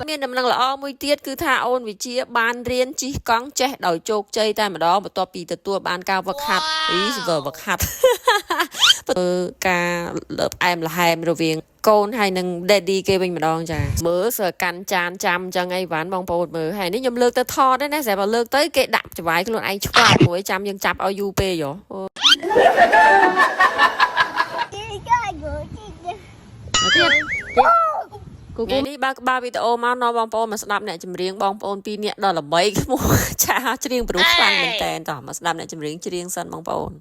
មានដំណឹងល្អមួយទៀតគឺថាអូនវិជាបានរៀនជិះកង់ចេះដោយជោគជ័យតែម្ដងបន្ទាប់ពីទទួលបានការវឹកហាត់វឹកហាត់ការលើបអែមល្ហែមរវាងកូនហើយនឹង Daddy គេវិញម្ដងចាមើលសើកាន់ចានចាំចឹងអីវ៉ាន់បងប្អូនមើលហើយនេះខ្ញុំលើកទៅថតដែរណាស្រាប់តែលើកទៅគេដាក់ច្បាយខ្លួនឯងឆ្វាតមួយចាំយើងចាប់ឲ្យយូរពេកហ៎គូនេះបើក្បាលវីដេអូមកណោះបងប្អូនមកស្ដាប់អ្នកចម្រៀងបងប្អូន2នាក់ដល់ល្បីឈ្មោះឆាច្រៀងព្រោះខ្លាំងមែនតើតោះមកស្ដាប់អ្នកចម្រៀងច្រៀងសិនបងប្អូន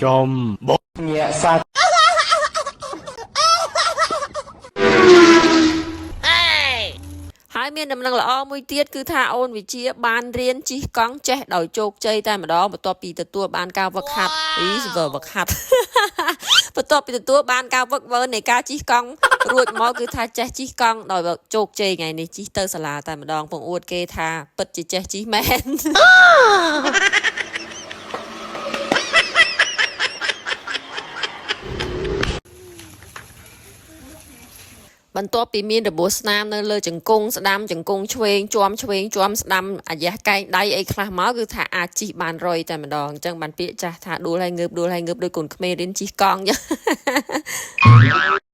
ចំបុកញាក់សាច់ហើយមានដំណឹងល្អមួយទៀតគឺថាអូនវិជាបានរៀនជិះកង់ចេះដោយជោគជ័យតែម្ដងបន្ទាប់ពីទទួលបានការវឹកហាត់វឹកហាត់បន្ទាប់ពីទទួលបានការវឹកវើនៃការជិះកង់រួចមកគឺថាចេះជិះកង់ដោយជោគជ័យថ្ងៃនេះជិះទៅសាលាតែម្ដងពងអួតគេថាពិតជាចេះជិះមែនបន្ទាប់ពីមានរបួសស្នាមនៅលើជង្គង់ស្ដាំជង្គង់ឆ្វេងជាំស្ដាំអាយ៉ះកែងដៃអីខ្លះមកគឺថាអាចជិះបានរយតែម្ដងអញ្ចឹងបានពាក្យចាស់ថាដួលហើយងើបដូចកូនក្មេងរៀនជិះកង់អញ្ចឹង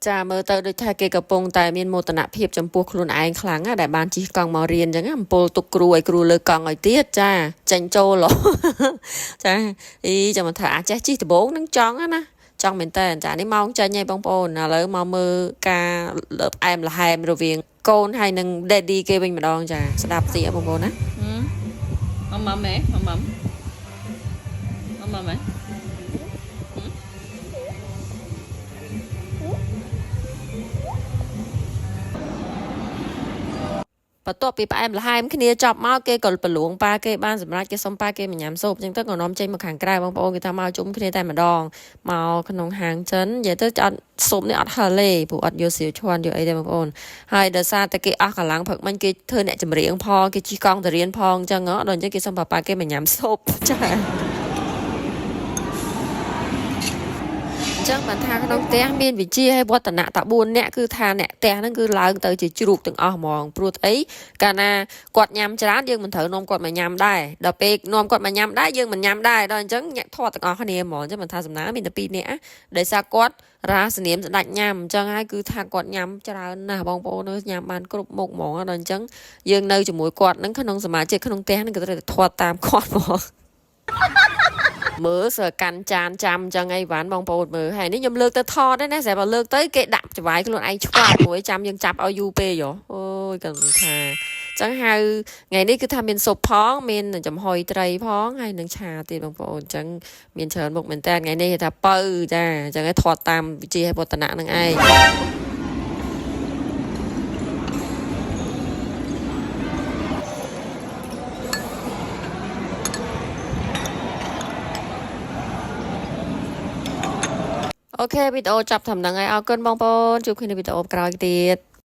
ចាមើលទៅដូចថាគេកំពុងតែមានមោទនភាពចំពោះខ្លួនឯងខ្លាំងណាស់ដែលបានជិះកង់មករៀនអញ្ចឹងអំពូលទុកគ្រូឲ្យគ្រូលើកង់ឲ្យទៀតចាចេញចូលចាចាំថាអាចចេះជិះដំបងនឹងចង់ណាចង់មែនតើចានេះម៉ោងចេញហើយបងប្អូនឥឡូវមកមើលការលើបអែមល្ហែមរវាងកូនហើយនឹង Daddy គេវិញម្ដងចាស្ដាប់តិចបងប្អូនណាម៉ាម៉ាបន្ទាប់ពីផ្អែមល្ហែមគ្នាចប់មកគេក៏ប្រឡងប៉ាគេបានសម្រាប់គេសុំប៉ាគេមកញ៉ាំស៊ុបអញ្ចឹងទៅក៏នាំចេញមកខាងក្រៅបងប្អូនគេថាមកជុំគ្នាតែម្ដងមកក្នុងហាងចិននិយាយទៅអត់ស៊ុបនេះអត់ហឹលទេព្រោះអត់យកសៀវឈាន់យកអីទេបងប្អូនហើយដោយសារតែគេអស់កម្លាំងព្រឹកមិញគេធ្វើអ្នកចម្រៀងផងគេជិះកង់ទៅរៀនផងអញ្ចឹងដល់អញ្ចឹងគេសុំប៉ាគេមកញ៉ាំស៊ុបចាចឹងបានថាក្នុងផ្ទះមានវិជាឲ្យវឌ្ឍនៈតា4នាក់គឺថាអ្នកផ្ទះហ្នឹងគឺឡើងទៅជាជ្រូកទាំងអស់ហ្មងព្រោះអីកាលណាគាត់ញ៉ាំច្រើនយើងមិនត្រូវនាំគាត់មកញ៉ាំដែរដល់ពេលនាំគាត់មកញ៉ាំដែរយើងមិនញ៉ាំដែរដល់អញ្ចឹងញាក់ធាត់ទាំងអស់គ្នាហ្មងអញ្ចឹងបានថាសំណាមានតែ2នាក់ដោយសារគាត់រាសនាមស្ដាច់ញ៉ាំអញ្ចឹងហើយគឺថាគាត់ញ៉ាំច្រើនណាស់បងប្អូនញ៉ាំបានគ្រប់មុខហ្មងដល់អញ្ចឹងយើងនៅជាមួយគាត់ហ្នឹងក្នុងសមាជិកក្នុងផ្ទះហ្នឹងក៏ត្រូវតែធាត់តាមគាត់ហ្មងមើលសើកាន់ចានចាំចឹងអីវ៉ាន់បងប្អូនមើលហើយនេះខ្ញុំលើកទៅថតដែរណាស្រាប់តែលើកទៅគេដាក់ច្បាយខ្លួនឯងឆ្វាតមួយចាំយើងចាប់ឲ្យយូរពេកហ៎អូយគាត់ថាចឹងហៅថ្ងៃនេះគឺថាមានស៊ុបផងមានចំហុយត្រីផងហើយនឹងឆាទៀតបងប្អូនចឹងមានច្រើនមុខមែនតើថ្ងៃនេះគេថាបើចាចឹងឲ្យធាត់តាមវិជាវឌ្ឍនៈនឹងឯងអូខេវីដេអូចាប់តាមហ្នឹងហើយអរគុណបងប្អូនជួបគ្នានៅវីដេអូក្រោយទៀត